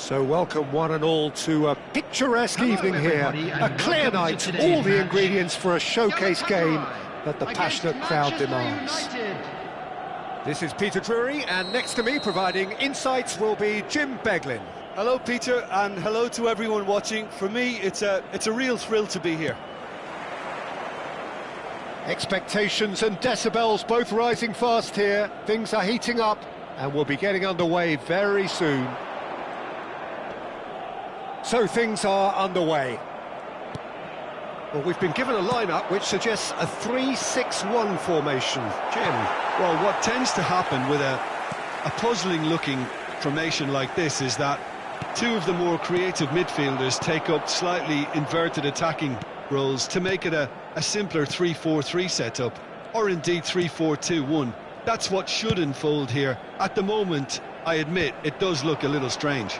So welcome one and all to a picturesque evening here, a clear night, all the ingredients for a showcase game that the passionate crowd demands. This is Peter Drury, and next to me providing insights will be Jim Beglin. Hello Peter, and hello to everyone watching. For me, it's a real thrill to be here. Expectations and decibels both rising fast here. Things are heating up and we'll be getting underway very soon. So things are underway. Well, we've been given a lineup which suggests a 3-6-1 formation. Jim? Well, what tends to happen with a puzzling-looking formation like this is that two of the more creative midfielders take up slightly inverted attacking roles to make it a simpler 3-4-3 setup, or indeed 3-4-2-1. That's what should unfold here. At the moment, I admit, it does look a little strange.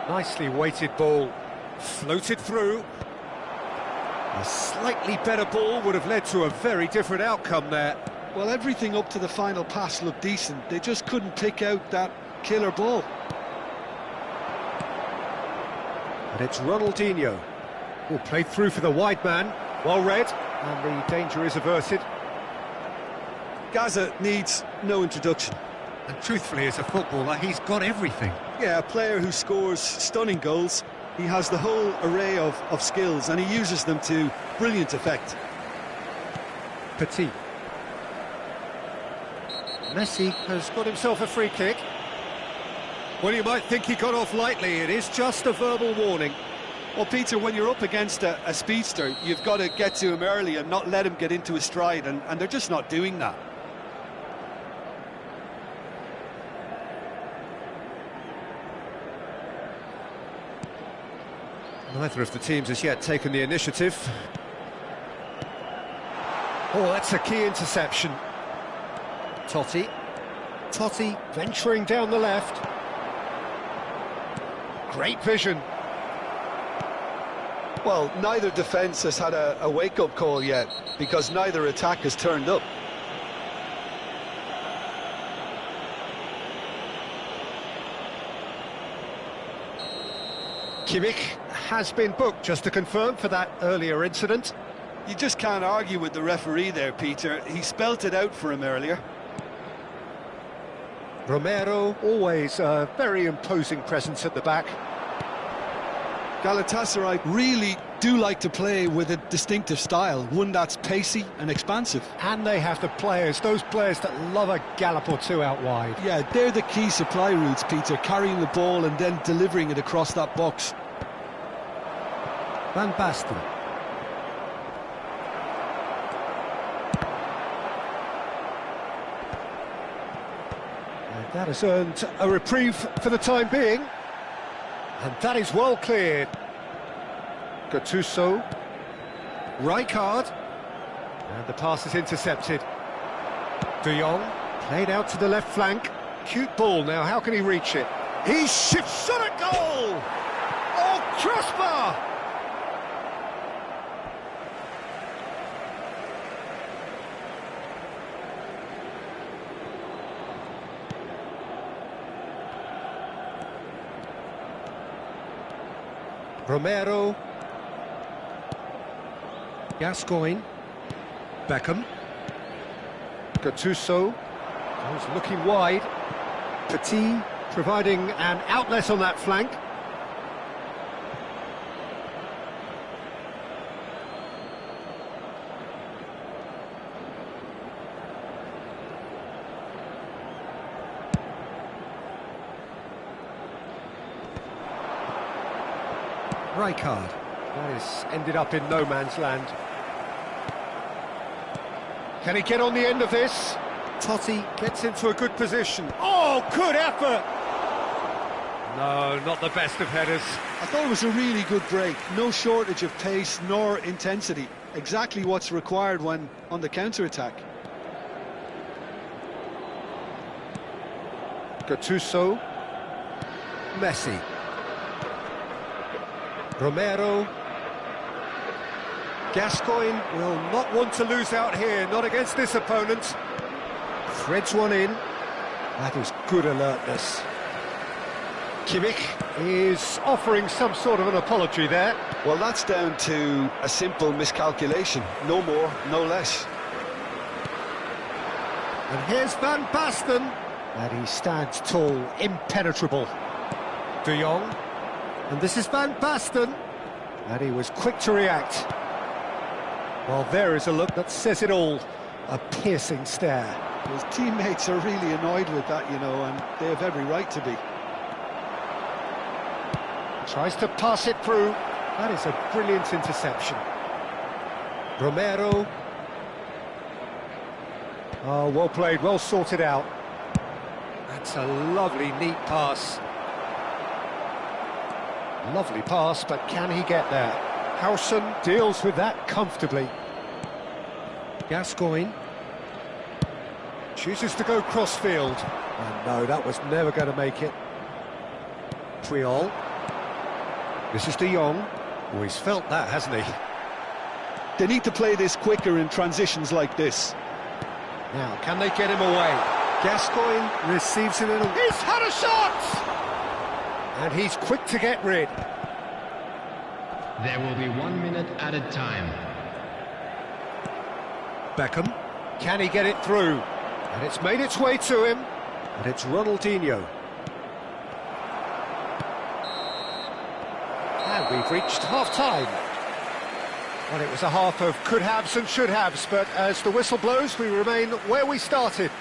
Nicely weighted ball, floated through. A slightly better ball would have led to a very different outcome there. Well, everything up to the final pass looked decent. They just couldn't pick out that killer ball. And it's Ronaldinho, who played through for the wide man, well read, and the danger is averted. Gaza needs no introduction. And truthfully, as a footballer, he's got everything. Yeah, a player who scores stunning goals. He has the whole array of skills, and he uses them to brilliant effect. Petit. Messi has got himself a free kick. Well, you might think he got off lightly. It is just a verbal warning. Well, Peter, when you're up against a speedster, you've got to get to him early and not let him get into his stride, and they're just not doing that. Neither of the teams has yet taken the initiative. Oh, that's a key interception. Totti venturing down the left. Great vision. Well, neither defence has had a wake-up call yet, because neither attack has turned up. Kimmich has been booked, just to confirm, for that earlier incident. You just can't argue with the referee there, Peter. He spelt it out for him earlier. Romero, always a very imposing presence at the back. Galatasaray really do like to play with a distinctive style, one that's pacey and expansive. And they have the players, those players that love a gallop or two out wide. Yeah, they're the key supply routes, Peter, carrying the ball and then delivering it across that box. Van Basten. And that has earned a reprieve for the time being. And that is well cleared. Gattuso. Rijkaard. And the pass is intercepted. De Jong played out to the left flank. Cute ball now, how can he reach it? He shifts on a goal! Oh, crossbar! Romero. Gascoigne. Beckham. Gattuso. Goes looking wide. Petit providing an outlet on that flank. Rijkaard. That has ended up in no man's land. Can he get on the end of this? Totti gets into a good position. Oh, good effort! No, not the best of headers. I thought it was a really good break. No shortage of pace nor intensity. Exactly what's required when on the counter-attack. Gattuso. Messi. Romero. Gascoigne will not want to lose out here, not against this opponent. Threads one in. That is good alertness. Kimmich is offering some sort of an apology there. Well, that's down to a simple miscalculation. No more, no less. And here's Van Basten. And he stands tall, impenetrable. De Jong. And this is Van Basten. And he was quick to react. Well, there is a look that says it all. A piercing stare. His teammates are really annoyed with that, you know, and they have every right to be. Tries to pass it through. That is a brilliant interception. Romero. Oh, well played, well sorted out. That's a lovely, neat pass. Lovely pass, but can he get there? Howson deals with that comfortably. Gascoigne chooses to go cross-field. And no, that was never going to make it. Puyol. This is De Jong. Oh, he's felt that, hasn't he? They need to play this quicker in transitions like this. Now, can they get him away? Gascoigne receives it in a... He's had a shot! And he's quick to get rid. There will be 1 minute added time. Beckham. Can he get it through? And it's made its way to him. And it's Ronaldinho. And we've reached half-time. Well, it was a half of could-haves and should-haves, but as the whistle blows, we remain where we started.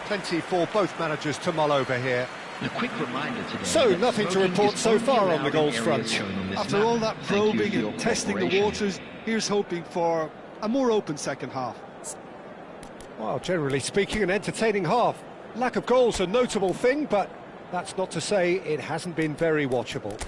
Plenty for both managers to mull over here. A quick reminder today. So, nothing to report so far on the goals front. After all that probing and testing the waters, here's hoping for a more open second half. Well, generally speaking, an entertaining half. Lack of goals a notable thing, but that's not to say it hasn't been very watchable.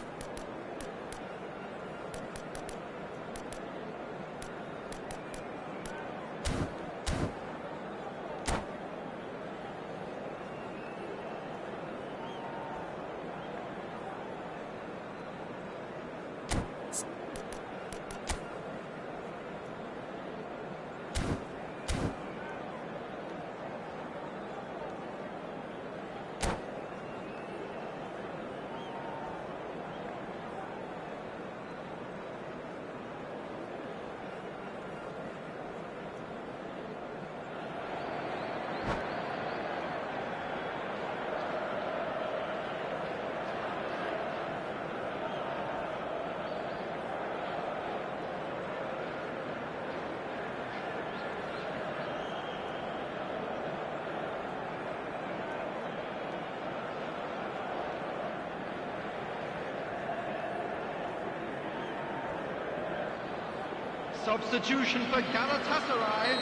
Substitution for Galatasaray,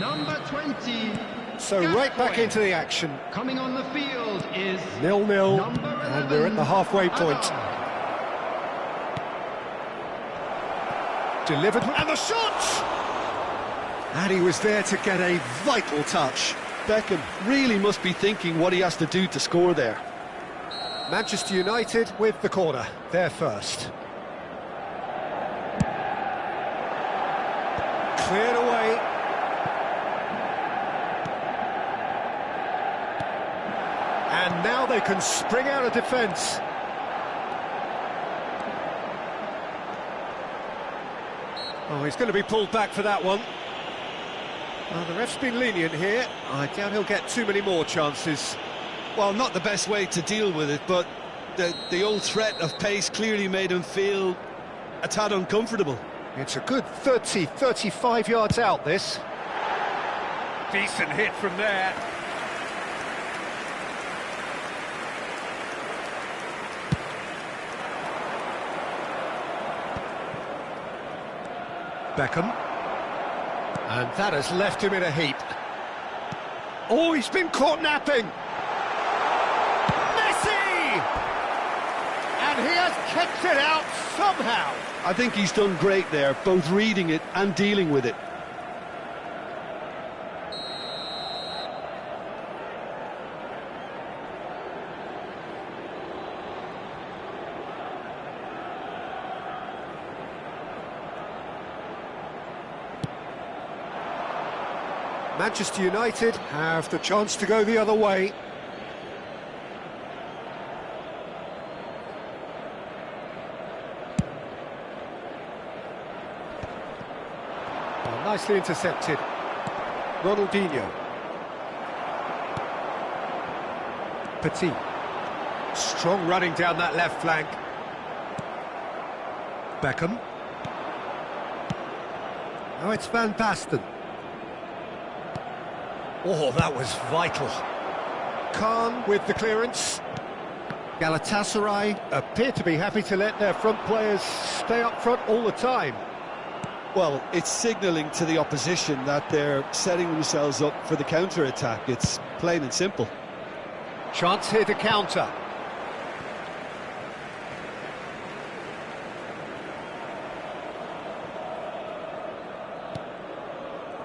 number 20. So right back into the action. Coming on the field is 0-0, and we're at the halfway point. Delivered, and the shot! And he was there to get a vital touch. Beckham really must be thinking what he has to do to score there. Manchester United with the corner, their first. Cleared away. And now they can spring out of defence. Oh, he's going to be pulled back for that one. Well, the ref's been lenient here. I doubt he'll get too many more chances. Well, not the best way to deal with it, but the old threat of pace clearly made him feel a tad uncomfortable. It's a good 30, 35 yards out, this. Decent hit from there. Beckham. And that has left him in a heap. Oh, he's been caught napping. Messi! And he has kept it out somehow. I think he's done great there, both reading it and dealing with it. Manchester United have the chance to go the other way. Oh, nicely intercepted. Ronaldinho. Petit. Strong running down that left flank. Beckham. Now it's Van Basten. Oh, that was vital. Khan with the clearance. Galatasaray appear to be happy to let their front players stay up front all the time. Well, it's signalling to the opposition that they're setting themselves up for the counter-attack. It's plain and simple. Chance here to counter.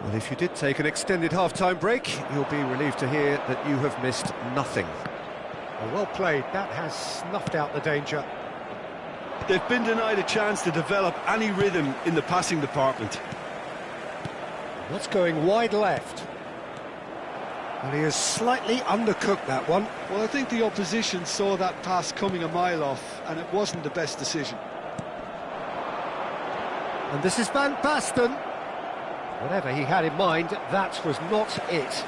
Well, if you did take an extended half-time break, you'll be relieved to hear that you have missed nothing. Well played, that has snuffed out the danger. They've been denied a chance to develop any rhythm in the passing department. That's going wide left. And he has slightly undercooked that one. Well, I think the opposition saw that pass coming a mile off, and it wasn't the best decision. And this is Van Basten. Whatever he had in mind, that was not it.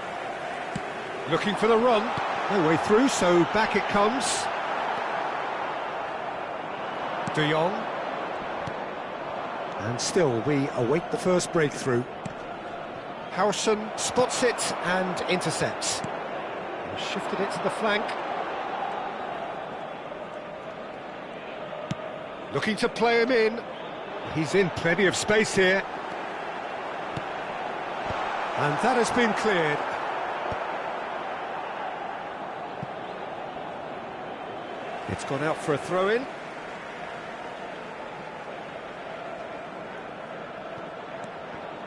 Looking for the run. No way through, so back it comes. De Jong. And still, we await the first breakthrough. Harrison spots it and intercepts. And shifted it to the flank. Looking to play him in. He's in plenty of space here. And that has been cleared. It's gone out for a throw-in.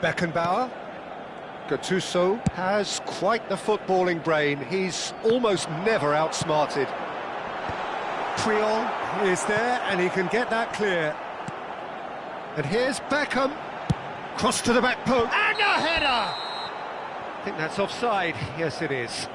Beckenbauer. Gattuso has quite the footballing brain. He's almost never outsmarted. Priol is there, and he can get that clear. And here's Beckham. Cross to the back post. And a header! I think that's offside. Yes, it is.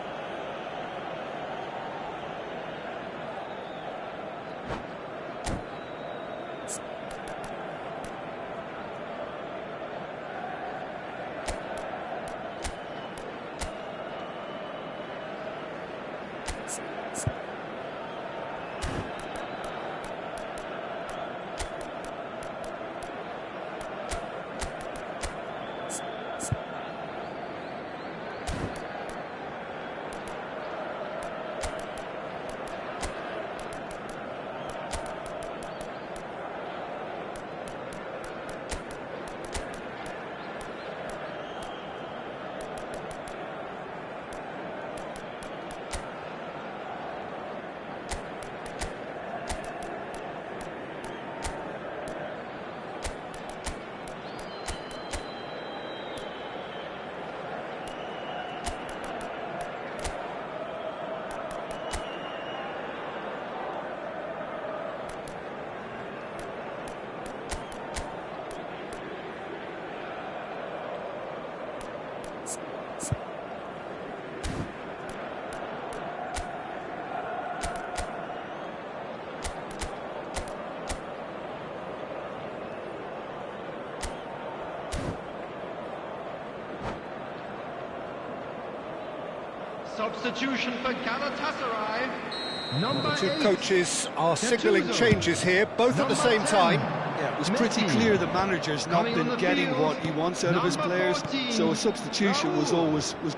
Substitution for Galatasaray. Number The two 8. coaches are signalling changes here, both at the same time. Yeah, it was pretty clear the manager's not been getting what he wants out of his players, so a substitution was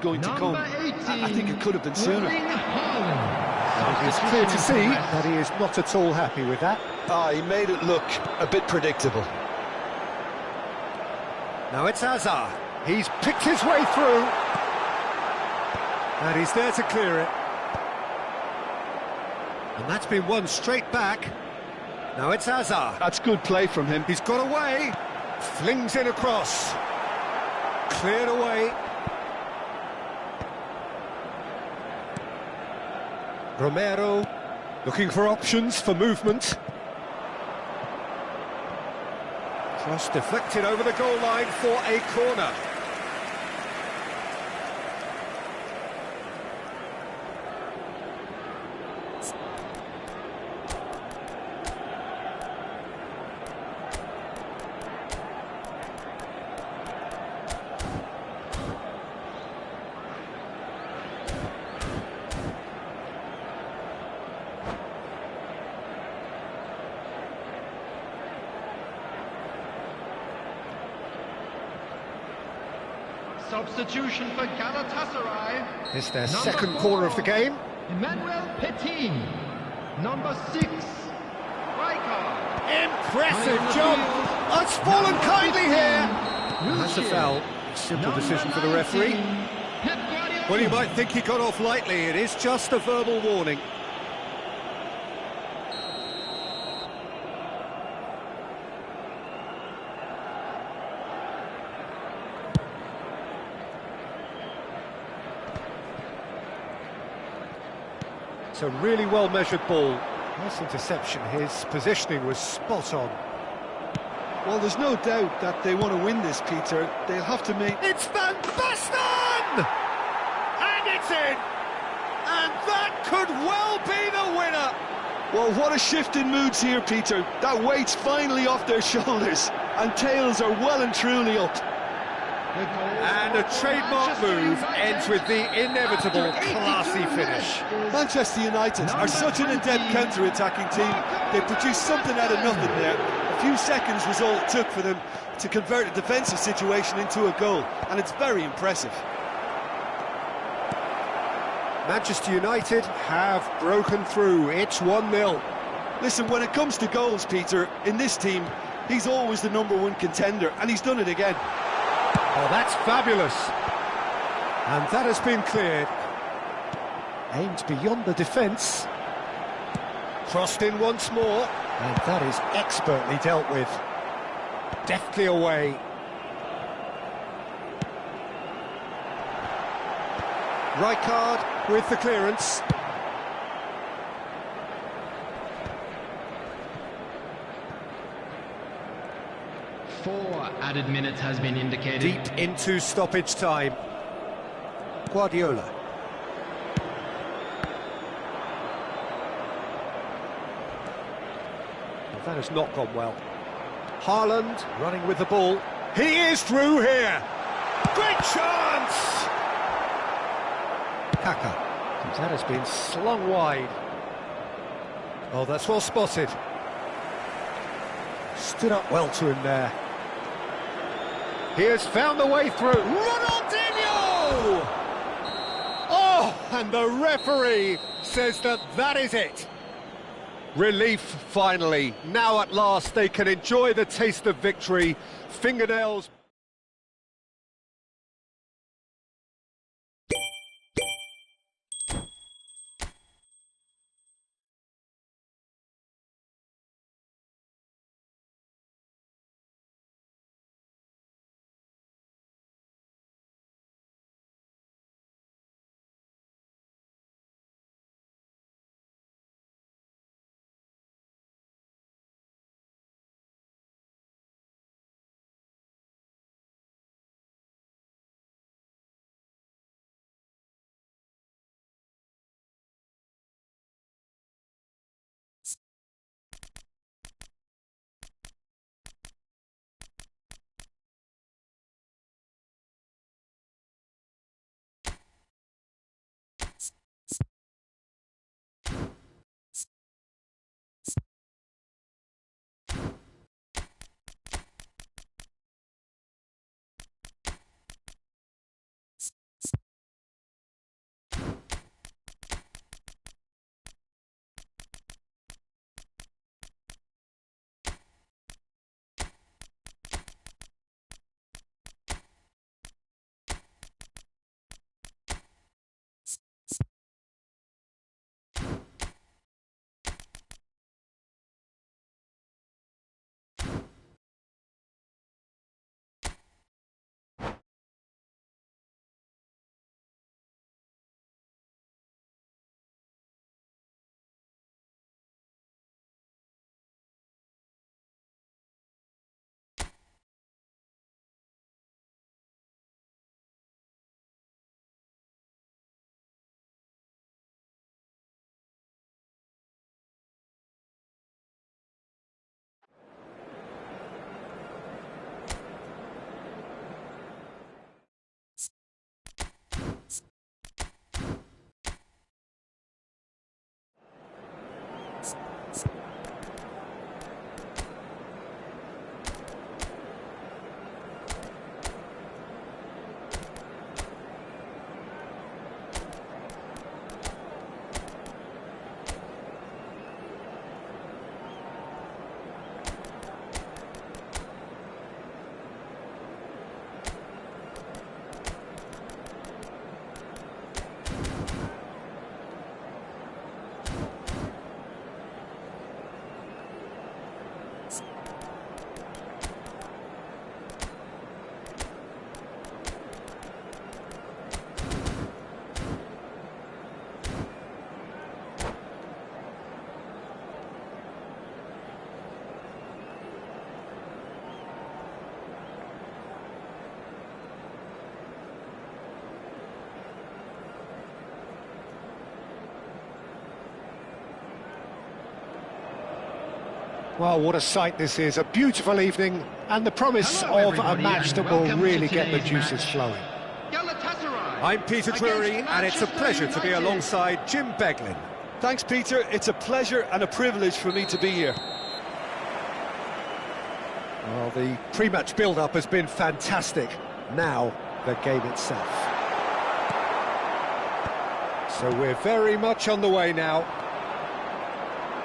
going to come. I think it could have been sooner. It's clear to see that he is not at all happy with that. He made it look a bit predictable. Now it's Hazard. He's picked his way through. And he's there to clear it. And that's been won straight back. Now it's Hazard. That's good play from him. He's got away. Flings in across. Cleared away. Romero looking for options for movement. Cross deflected over the goal line for a corner. Substitution for Galatasaray. It's their Number second 4, corner of the game. Emmanuel Petit. Number 6, Rijkaard. Impressive jump! It's fallen kindly here! That's a foul. Simple decision for the referee. Well, you might think he got off lightly. It is just a verbal warning. It's a really well-measured ball. Nice interception. His positioning was spot on. Well, there's no doubt that they want to win this, Peter. They'll have to make... It's Van Basten! And it's in! And that could well be the winner! Well, what a shift in moods here, Peter. That weight's finally off their shoulders, and tails are well and truly up. And a trademark move ends with the inevitable classy finish. Manchester United are such an adept counter-attacking team. They produced something out of nothing there. A few seconds was all it took for them to convert a defensive situation into a goal, and it's very impressive. Manchester United have broken through. It's 1-0. Listen, when it comes to goals, Peter, in this team, he's always the #1 contender, and he's done it again. Oh, that's fabulous. And that has been cleared. Aimed beyond the defence. Crossed in once more. And that is expertly dealt with. Deftly away. Rijkaard with the clearance. Four added minutes has been indicated. Deep into stoppage time. Guardiola. Well, that has not gone well. Haaland running with the ball. He is through here. Great chance! Kaka. That has been slung wide. Oh, that's well spotted. Stood up well to him there. He has found the way through. Ronaldinho! Oh, and the referee says that that is it. Relief, finally. Now at last they can enjoy the taste of victory. Fingernails... Well, what a sight this is. A beautiful evening and the promise of a match that will really get the juices flowing. I'm Peter Drury, and it's a pleasure to be alongside Jim Beglin. Thanks, Peter. It's a pleasure and a privilege for me to be here. Well, the pre-match build-up has been fantastic. Now, the game itself. So we're very much on the way now.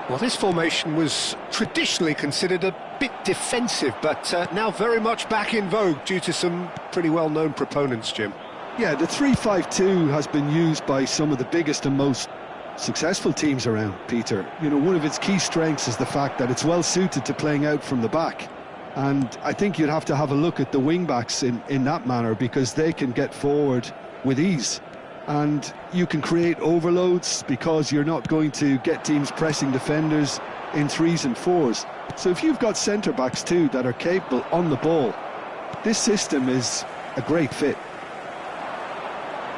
Well, this formation was traditionally considered a bit defensive, but now very much back in vogue due to some pretty well-known proponents, Jim. Yeah, the 3-5-2 has been used by some of the biggest and most successful teams around, Peter. You know, one of its key strengths is the fact that it's well suited to playing out from the back. And I think you'd have to have a look at the wing-backs in that manner, because they can get forward with ease. And you can create overloads because you're not going to get teams pressing defenders in 3s and 4s. So if you've got centre-backs too that are capable on the ball, this system is a great fit.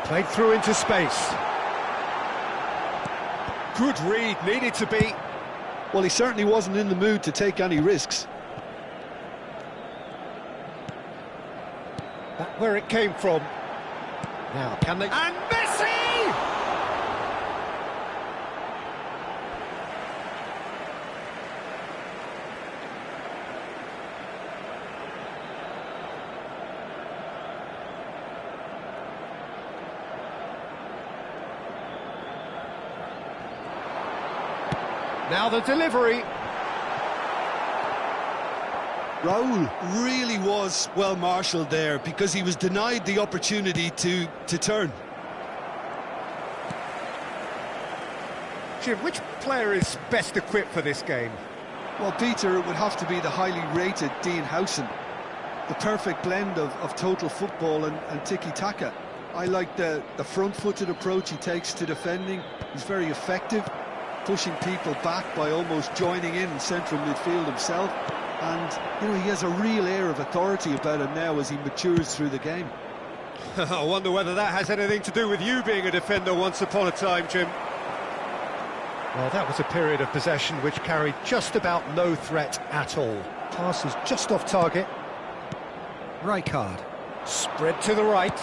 Played through into space. Good read, needed to be. Well, he certainly wasn't in the mood to take any risks. That's where it came from. Now, can they... And Messi! Now the delivery. Raul really was well marshalled there, because he was denied the opportunity to turn. Jim, which player is best equipped for this game? Well, Peter, it would have to be the highly rated Dean Howson. The perfect blend of total football and tiki-taka. I like the front-footed approach he takes to defending. He's very effective, pushing people back by almost joining in central midfield himself. And, you know, he has a real air of authority about him now as he matures through the game. I wonder whether that has anything to do with you being a defender once upon a time, Jim. Well, that was a period of possession which carried just about no threat at all. Pass is just off target. Rijkaard. Spread to the right.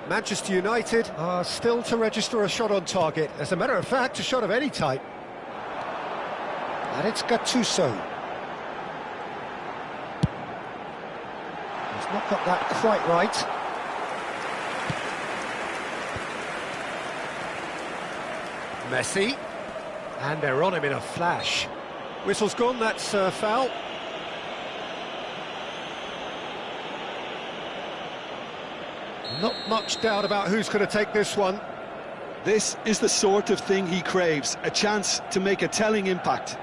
Manchester United are still to register a shot on target. As a matter of fact, a shot of any type. And it's Gattuso. He's not got that quite right. Messi. And they're on him in a flash. Whistle's gone, that's foul. Not much doubt about who's going to take this one. This is the sort of thing he craves, a chance to make a telling impact.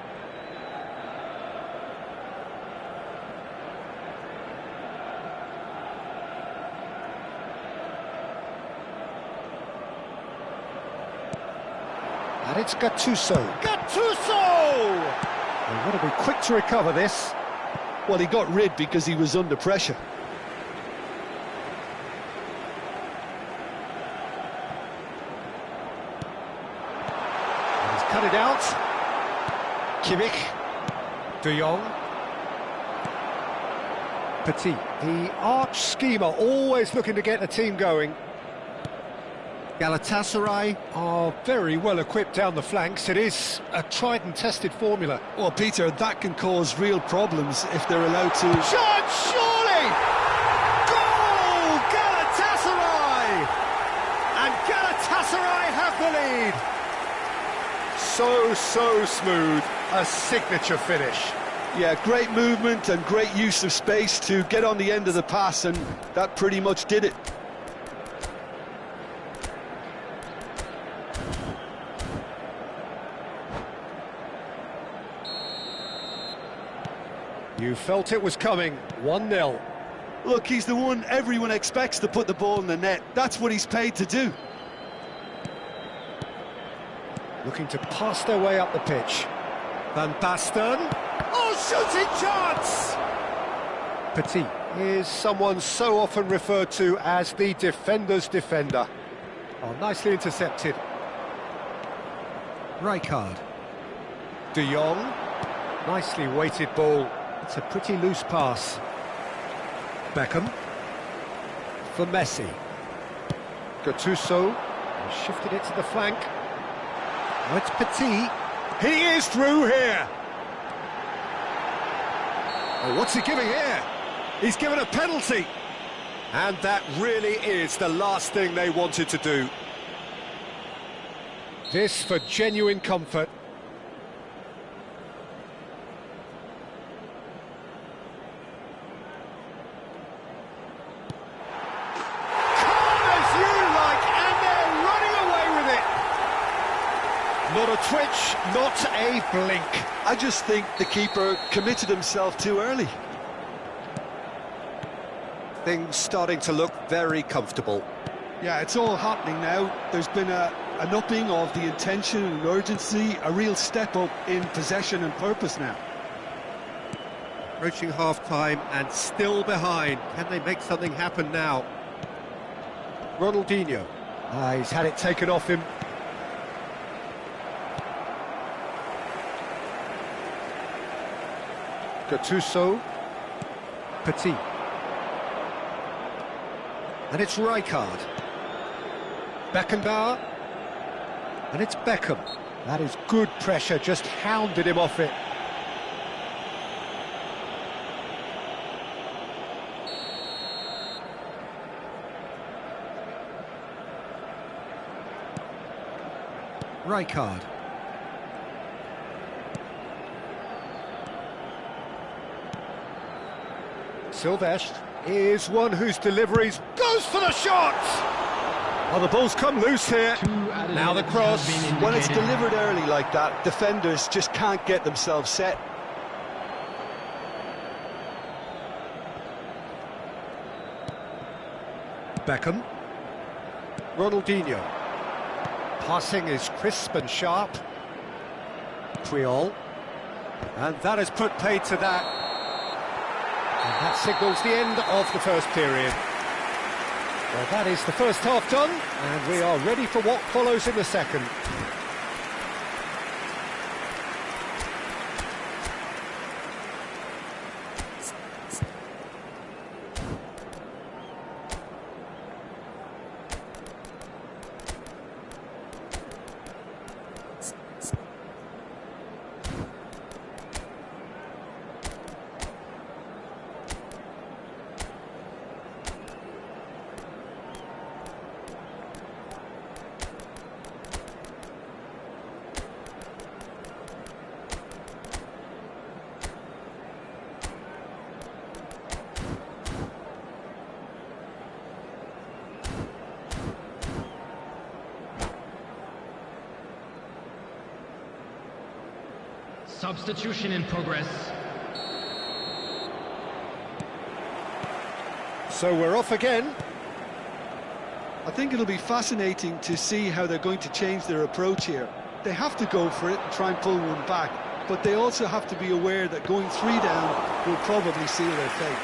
And it's Gattuso. Gattuso! They've got to be quick to recover this. Well, he got rid because he was under pressure. Cut it out. Kimmich. De Jong. Petit. The arch schemer, always looking to get the team going. Galatasaray are very well equipped down the flanks. It is a tried and tested formula. Well, Peter, that can cause real problems if they're allowed to... Shot, surely! Goal! Galatasaray! And Galatasaray have the lead. So smooth, a signature finish. Yeah, great movement and great use of space to get on the end of the pass, and that pretty much did it. You felt it was coming, 1-0. Look, he's the one everyone expects to put the ball in the net. That's what he's paid to do. Looking to pass their way up the pitch. Van Basten. Oh, shooting chance! Petit. is someone so often referred to as the defender's defender. Oh, nicely intercepted. Rijkaard. De Jong. Nicely weighted ball. It's a pretty loose pass. Beckham. For Messi. Gattuso. Shifted it to the flank. Oh, it's Petit. He is through here. Oh, what's he giving here? He's given a penalty. And that really is the last thing they wanted to do. This for genuine comfort. Not a twitch, not a blink. I just think the keeper committed himself too early. Things starting to look very comfortable. Yeah, it's all happening now. There's been an upping of the intention and urgency, a real step up in possession and purpose now. Approaching half-time and still behind. Can they make something happen now? Ronaldinho. He's had it taken off him. Gattuso. Petit. And it's Rijkaard. Beckenbauer. And it's Beckham. That is good pressure, just hounded him off it. Rijkaard. Silvestre is one whose deliveries goes for the shot! Well, the ball's come loose here. Now the cross. When it's delivered early like that, defenders just can't get themselves set. Beckham. Ronaldinho. Passing is crisp and sharp. Puyol. And that has put paid to that. And that signals the end of the first period. Well, that is the first half done, and we are ready for what follows in the second. Substitution in progress. So we're off again. I think it'll be fascinating to see how they're going to change their approach here. They have to go for it and try and pull one back, but they also have to be aware that going 3 down will probably seal their fate.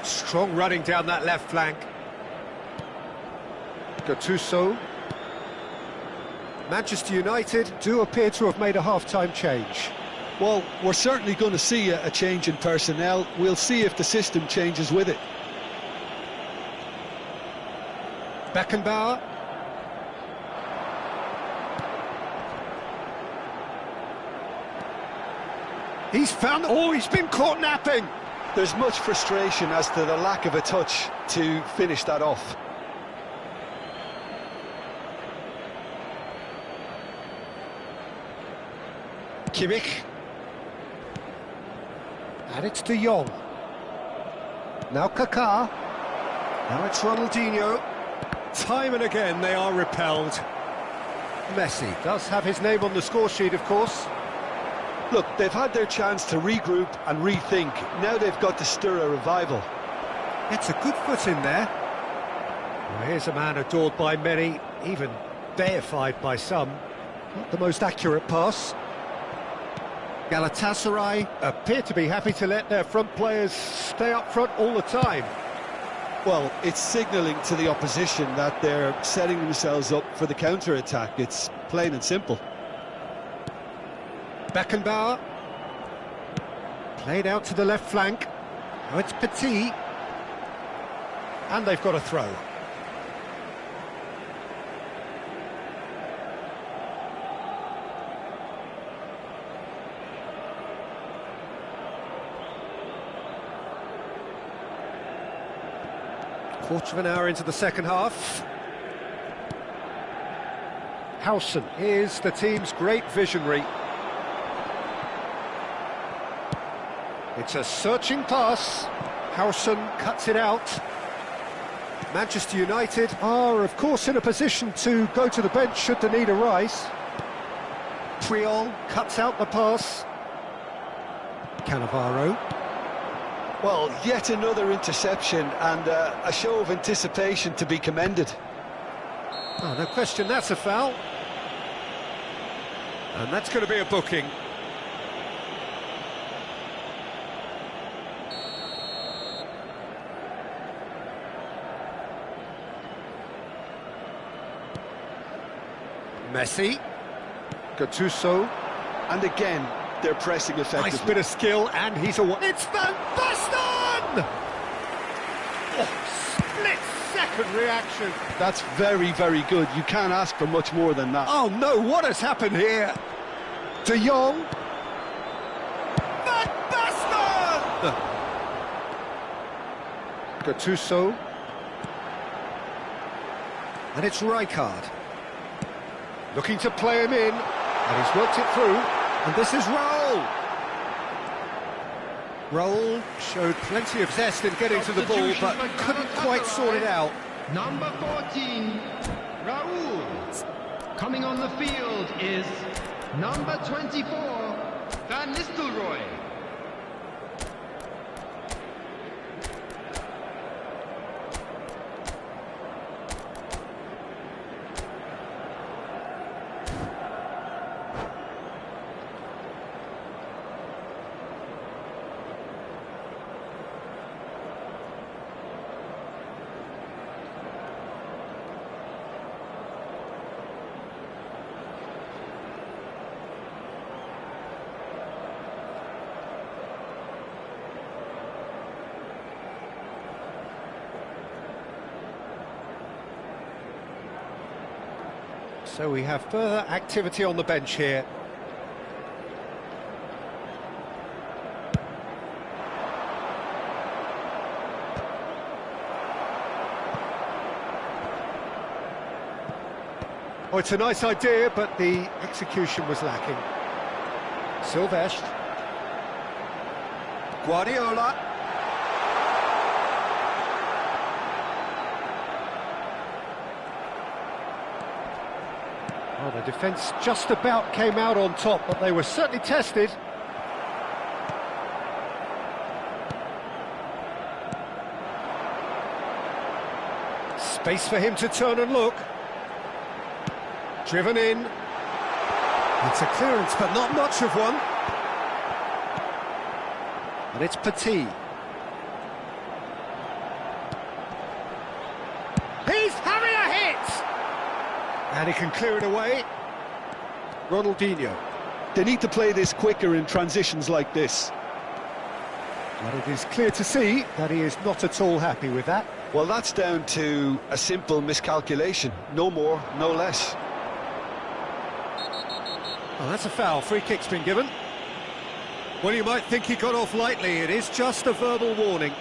Strong running down that left flank. Gattuso. Manchester United do appear to have made a half-time change. Well, we're certainly going to see a change in personnel. We'll see if the system changes with it. Beckenbauer. He's found... Oh, he's been caught napping! There's much frustration as to the lack of a touch to finish that off. Kimmich. And it's De Jong. Now Kaká. Now it's Ronaldinho. Time and again they are repelled. Messi does have his name on the score sheet, of course. Look, they've had their chance to regroup and rethink. Now they've got to stir a revival. It's a good foot in there. Well, here's a man adored by many, even deified by some. Not the most accurate pass. Galatasaray appear to be happy to let their front players stay up front all the time. Well, it's signalling to the opposition that they're setting themselves up for the counter-attack. It's plain and simple. Beckenbauer. Played out to the left flank. Now it's Petit. And they've got a throw. Quarter of an hour into the second half. Howson is the team's great visionary. It's a searching pass. Howson cuts it out. Manchester United are, of course, in a position to go to the bench should the need arise. Triol cuts out the pass. Cannavaro. Well, yet another interception and a show of anticipation to be commended. Oh, no question, that's a foul. And that's going to be a booking. Messi. Gattuso. And again, they're pressing effectively. Nice bit of skill, and he's away. It's Van Basten! Oh, split-second reaction. That's very, very good. You can't ask for much more than that. Oh, no, what has happened here? De Jong. Van Basten! Gattuso. And it's Rijkaard. Looking to play him in, and he's worked it through. And this is Raul. Raul showed plenty of zest in getting to the ball, but couldn't quite sort it out. Number 14, Raul. Coming on the field is number 24, Van Nistelrooy. So we have further activity on the bench here. Oh, it's a nice idea, but the execution was lacking. Silvestre. Guardiola. Well, the defence just about came out on top, but they were certainly tested. Space for him to turn and look. Driven in. It's a clearance, but not much of one. And it's Petit. He's having a hit! And he can clear it away. Ronaldinho. They need to play this quicker in transitions like this. But it is clear to see that he is not at all happy with that. Well, that's down to a simple miscalculation. No more, no less. Oh, that's a foul. Free kick's been given. Well, you might think he got off lightly. It is just a verbal warning.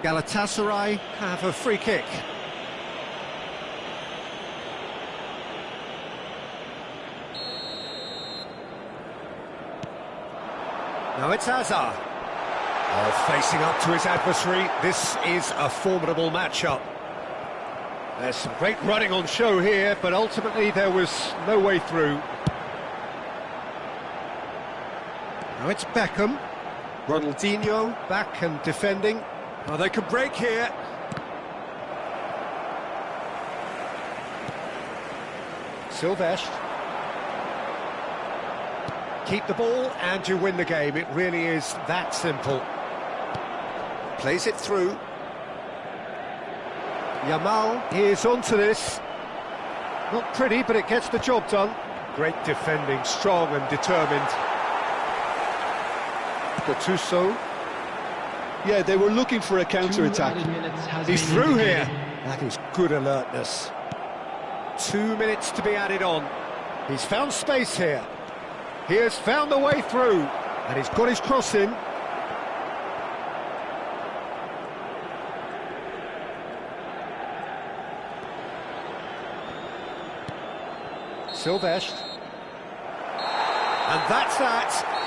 Galatasaray have a free kick. Now it's Hazard. Oh, facing up to his adversary. This is a formidable matchup. There's some great running on show here, but ultimately there was no way through. Now it's Beckham. Ronaldinho back and defending. Oh, they can break here. Silvestre. Keep the ball and you win the game. It really is that simple. Plays it through. Yamal is onto this. Not pretty, but it gets the job done. Great defending, strong and determined. Gattuso. Yeah, they were looking for a counter-attack. He's through here. That is good alertness. 2 minutes to be added on. He's found space here. He has found the way through. And he's got his cross in. Silvestre. And that's that.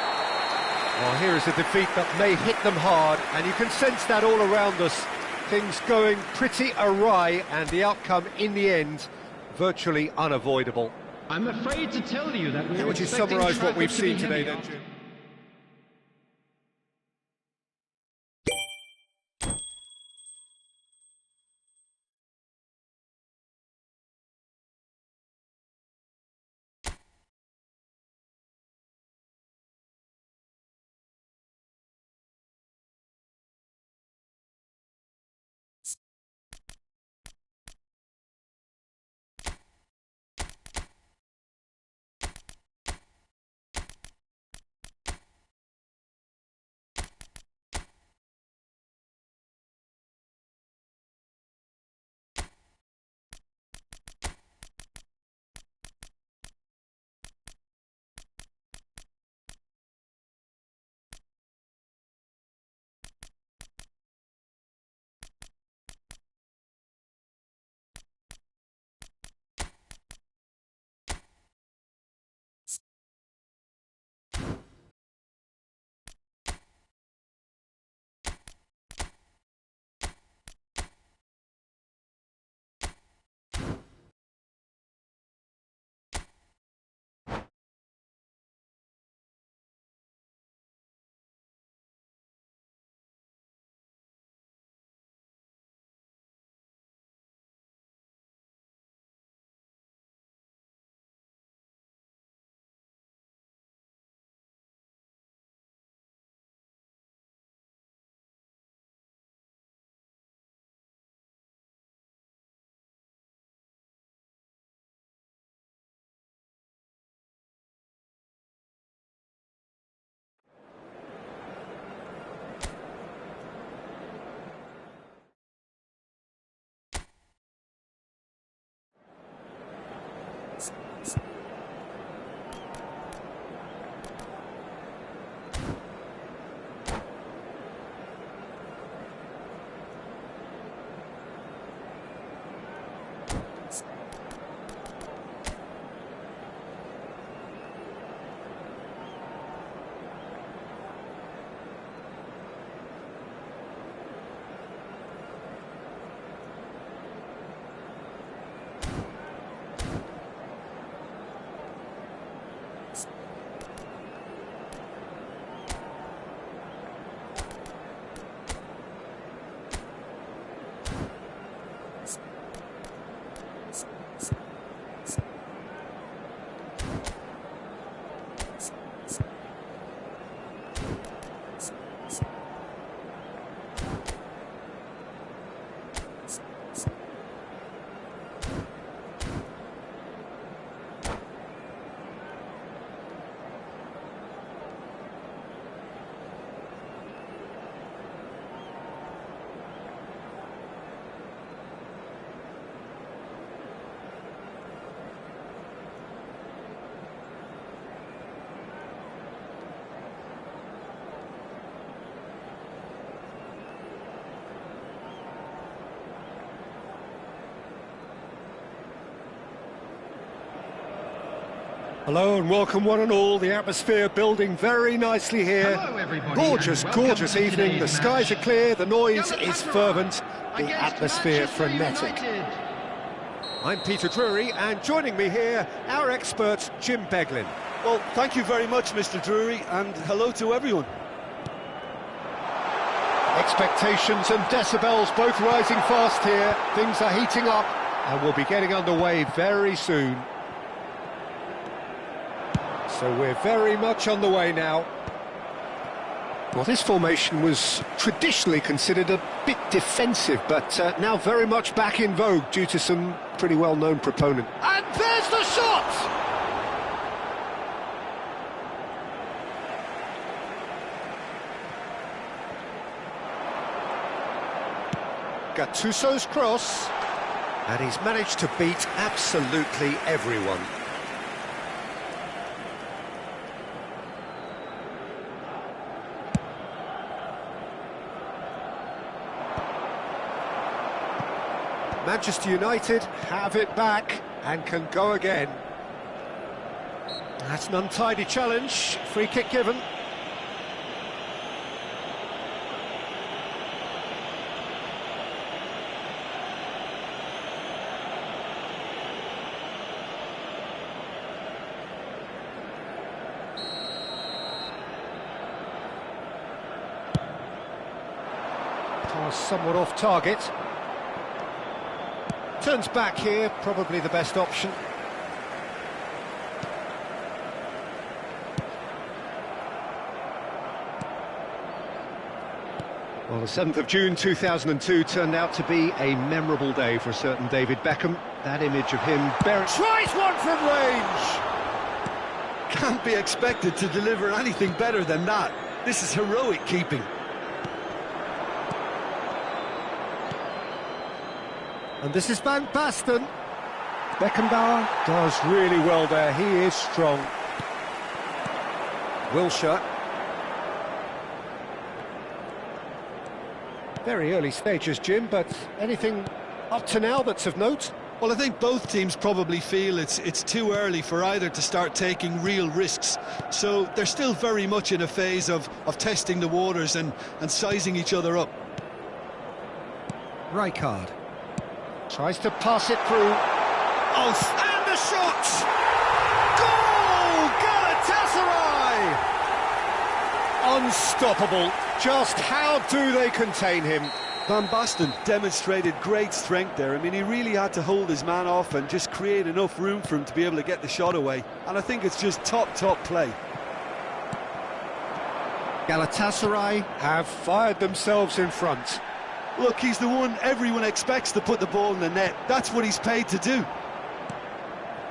Well, here is a defeat that may hit them hard, and you can sense that all around us. Things going pretty awry, and the outcome in the end, virtually unavoidable. I'm afraid to tell you that How would you summarise what we've seen today then, Jim? Hello and welcome one and all. The atmosphere building very nicely here. Hello, everybody, Gorgeous, and gorgeous welcome to evening. The today's skies are match. clear, the noise is fervent, the atmosphere frenetic. I'm Peter Drury, and joining me here, our expert Jim Beglin. Well, thank you very much, Mr. Drury, and hello to everyone. Expectations and decibels both rising fast here. Things are heating up and we'll be getting underway very soon. So we're very much on the way now. Well, this formation was traditionally considered a bit defensive, but now very much back in vogue due to some pretty well-known proponent. And there's the shot! Gattuso's cross, and he's managed to beat absolutely everyone. Manchester United have it back and can go again. That's an untidy challenge, free kick given. Pass somewhat off target. Turns back here, probably the best option. Well, the 7th of June 2002 turned out to be a memorable day for a certain David Beckham. That image of him tries one from range! Can't be expected to deliver anything better than that. This is heroic keeping. And this is Van Basten. Beckenbauer does really well there, he is strong. Wilshere. Very early stages, Jim, but anything up to now that's of note? Well, I think both teams probably feel it's too early for either to start taking real risks. So they're still very much in a phase of testing the waters and sizing each other up. Rijkaard. Tries to pass it through. Oh, and the shot! Goal! Galatasaray! Unstoppable. Just how do they contain him? Van Basten demonstrated great strength there. I mean, he really had to hold his man off and just create enough room for him to be able to get the shot away. And I think it's just top play. Galatasaray have fired themselves in front. Look, he's the one everyone expects to put the ball in the net. That's what he's paid to do.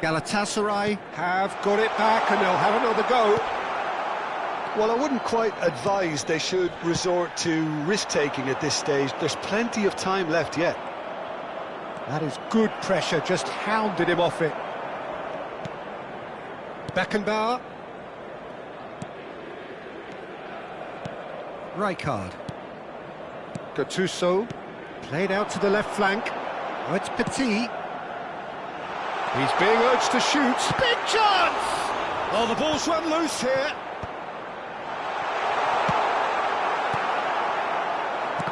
Galatasaray have got it back and they'll have another go. Well, I wouldn't quite advise they should resort to risk-taking at this stage. There's plenty of time left yet. That is good pressure, just hounded him off it. Beckenbauer. Rijkaard. Gattuso, played out to the left flank. Oh, it's Petit. He's being urged to shoot. Big chance! Oh, the ball's run loose here.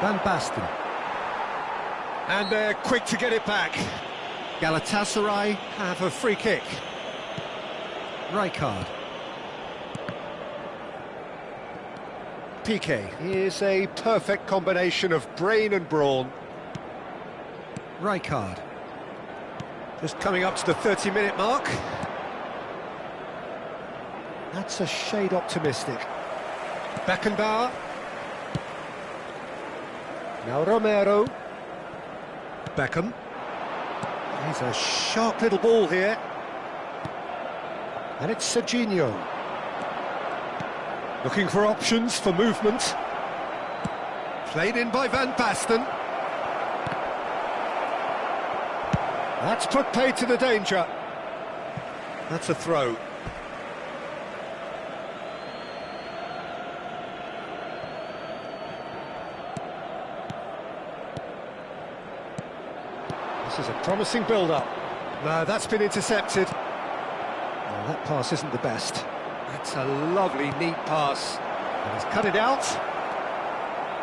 Van Basten. And they're quick to get it back. Galatasaray have a free kick. Rijkaard. Piqué is a perfect combination of brain and brawn. Rijkaard. Just coming up to the 30-minute mark. That's a shade optimistic. Beckenbauer. Now Romero. Beckham. He's a sharp little ball here. And it's Serginho. Looking for options for movement. Played in by Van Basten. That's put paid to the danger. That's a throw. This is a promising build-up. No, that's been intercepted. No, that pass isn't the best. That's a lovely, neat pass. And he's cut it out.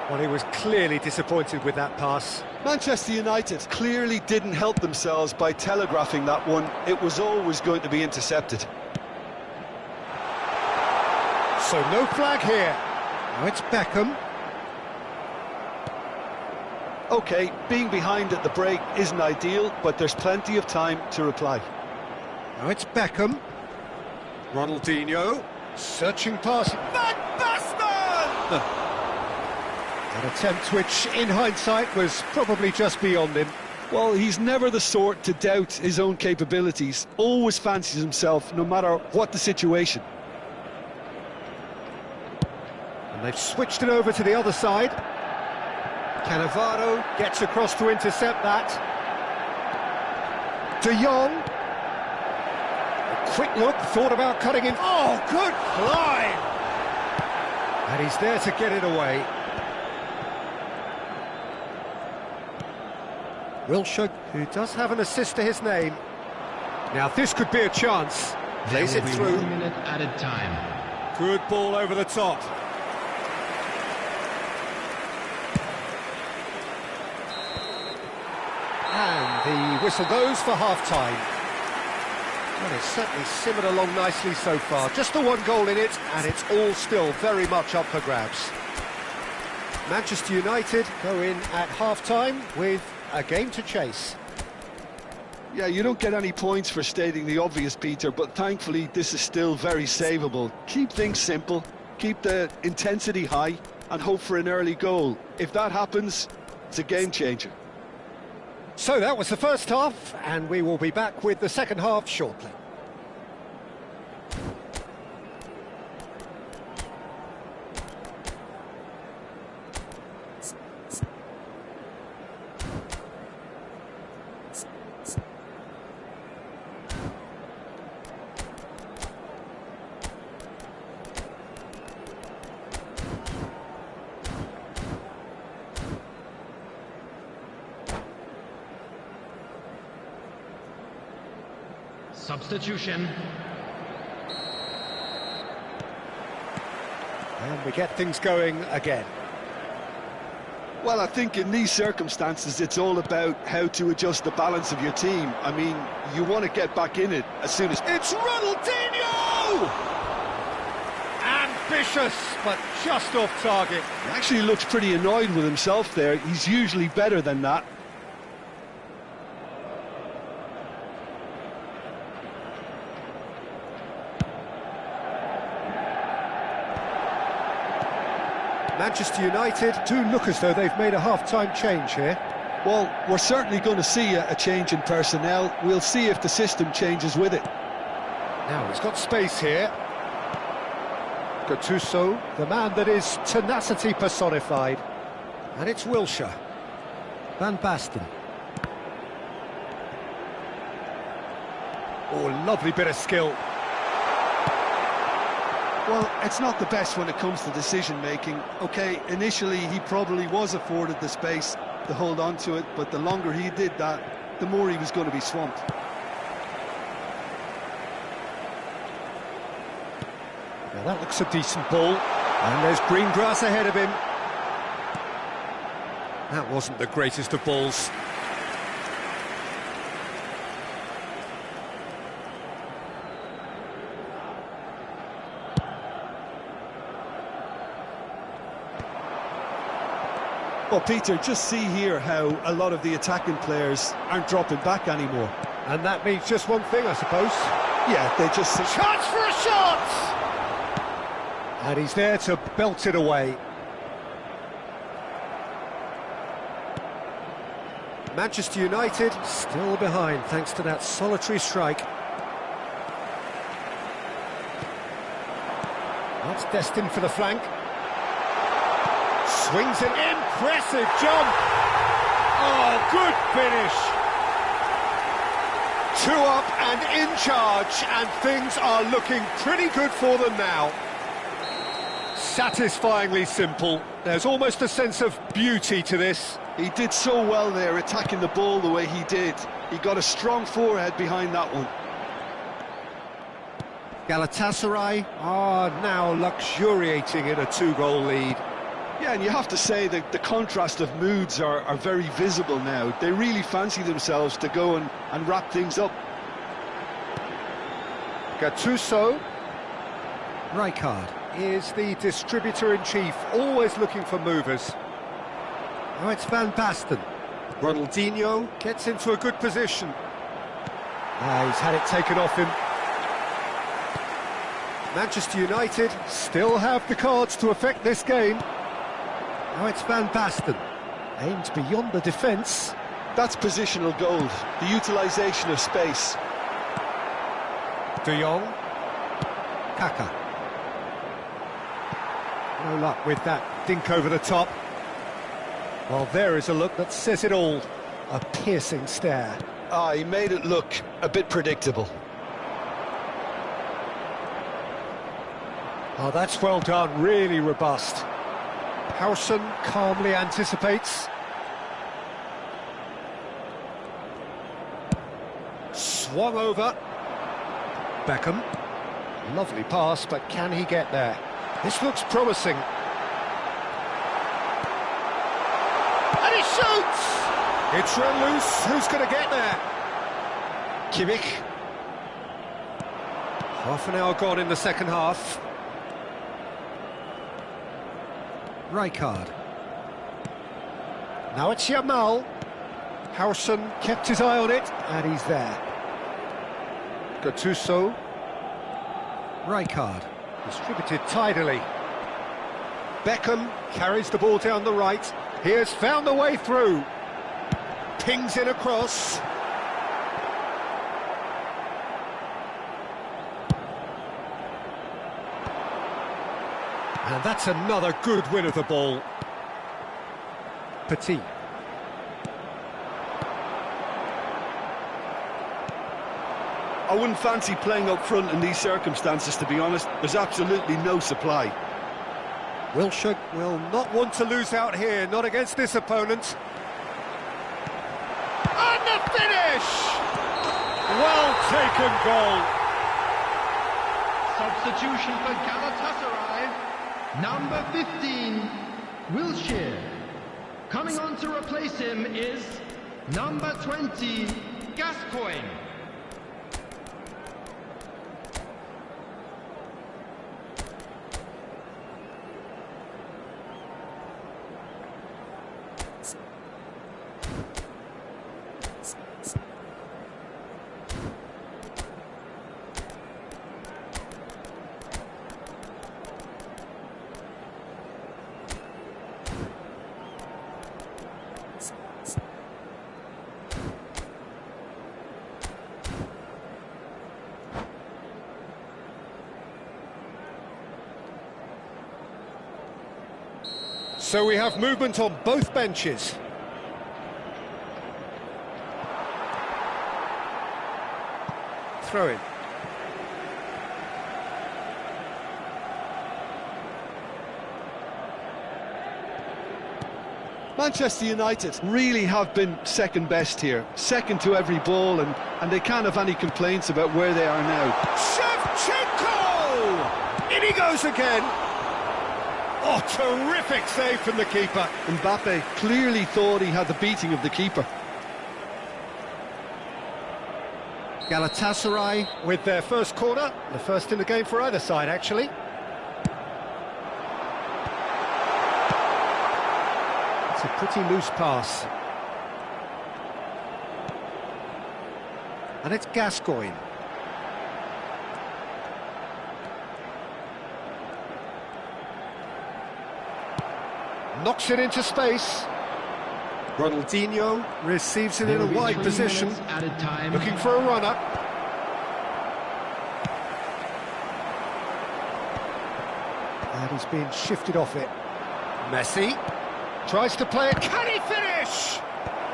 Well, he was clearly disappointed with that pass. Manchester United clearly didn't help themselves by telegraphing that one. It was always going to be intercepted. So no flag here. Now it's Beckham. OK, being behind at the break isn't ideal, but there's plenty of time to reply. Now it's Beckham. Ronaldinho. Searching past. Van Basten! An attempt which, in hindsight, was probably just beyond him. Well, he's never the sort to doubt his own capabilities. Always fancies himself, no matter what the situation. And they've switched it over to the other side. Cannavaro gets across to intercept that. De Jong. A quick look, thought about cutting in. Oh, good climb! And he's there to get it away. Wilshere, who does have an assist to his name. Now this could be a chance. Plays it through. 1 minute added time. Good ball over the top. And the whistle goes for half-time. Well, it's certainly simmered along nicely so far. Just the one goal in it, and it's all still very much up for grabs. Manchester United go in at half-time with a game to chase. Yeah, you don't get any points for stating the obvious, Peter, but thankfully this is still very savable. Keep things simple, keep the intensity high, and hope for an early goal. If that happens, it's a game changer. So that was the first half, and we will be back with the second half shortly. Substitution. And we get things going again. Well, I think in these circumstances, it's all about how to adjust the balance of your team. I mean, you want to get back in it as soon as... It's Ronaldinho! Ambitious, but just off target. He actually looks pretty annoyed with himself there. He's usually better than that. Manchester United do look as though they've made a half-time change here. Well, we're certainly going to see a change in personnel. We'll see if the system changes with it. Now he's got space here. Gattuso, the man that is tenacity personified. And it's Wilshere. Van Basten. Oh, lovely bit of skill. Well, it's not the best when it comes to decision-making. OK, initially he probably was afforded the space to hold on to it, but the longer he did that, the more he was going to be swamped. Now that looks a decent ball, and there's green grass ahead of him. That wasn't the greatest of balls. Well, Peter, just see here how a lot of the attacking players aren't dropping back anymore. And that means just one thing, I suppose. Yeah, they just... Chance for a shot! And he's there to belt it away. Manchester United still behind thanks to that solitary strike. That's destined for the flank. Swings an impressive jump. Oh, good finish. 2 up and in charge, and things are looking pretty good for them now. Satisfyingly simple. There's almost a sense of beauty to this. He did so well there, attacking the ball the way he did. He got a strong forehead behind that one. Galatasaray are now luxuriating in a 2-goal lead. Yeah, and you have to say that the contrast of moods are very visible now. They really fancy themselves to go and wrap things up. Gattuso. Rijkaard is the distributor-in-chief, always looking for movers. Now it's Van Basten. Ronaldinho gets into a good position. He's had it taken off him. Manchester United still have the cards to affect this game. Now it's Van Basten. Aimed beyond the defence. That's positional gold, the utilisation of space. De Jong. Kaka. No luck with that dink over the top. Well, there is a look that says it all. A piercing stare. He made it look a bit predictable. Oh, that's well done, really robust. Howson calmly anticipates. Swung over. Beckham. Lovely pass, but can he get there? This looks promising. And he shoots! It's run loose. Who's going to get there? Kimmich. Half an hour gone in the second half. Rijkaard. Now it's Yamal. Howson kept his eye on it, and he's there. Gattuso. Rijkaard. Distributed tidily. Beckham carries the ball down the right. He has found the way through. Pings it across. And that's another good win of the ball. Petit. I wouldn't fancy playing up front in these circumstances, to be honest. There's absolutely no supply. Wilshere will not want to lose out here, not against this opponent. And the finish! Well taken goal. Substitution for Galatasaray, number 15, Wilshere. Coming on to replace him is number 20, Gascoigne. So we have movement on both benches. Throw in. Manchester United really have been second best here, second to every ball, and they can't have any complaints about where they are now. Shevchenko! In he goes again. Oh, terrific save from the keeper. Mbappe clearly thought he had the beating of the keeper. Galatasaray with their first corner, the first in the game for either side, actually. It's a pretty loose pass. And it's Gascoigne. Knocks it into space. Ronaldinho receives it in a wide position, looking for a runner. And he's being shifted off it. Messi tries to play it. Can he finish?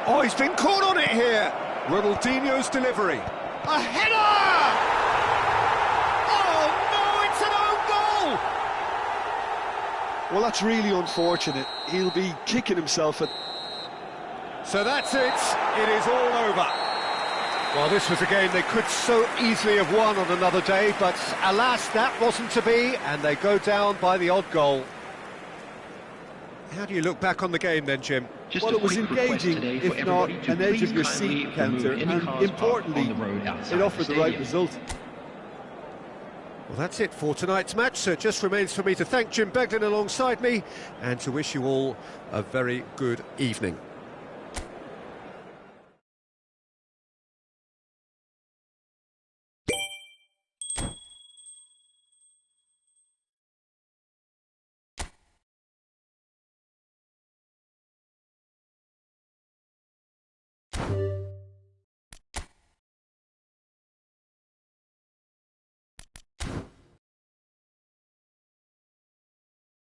Oh, he's been caught on it here. Ronaldinho's delivery. A header! Oh no, it's an own goal! Well, that's really unfortunate. He'll be kicking himself at... So that's it. It is all over. Well, this was a game they could so easily have won on another day, but alas, that wasn't to be, and they go down by the odd goal. How do you look back on the game then, Jim? Well, it was engaging, if not an edge-of-your-seat encounter, and importantly, it offered the right result. Well, that's it for tonight's match, so it just remains for me to thank Jim Beglin alongside me and to wish you all a very good evening.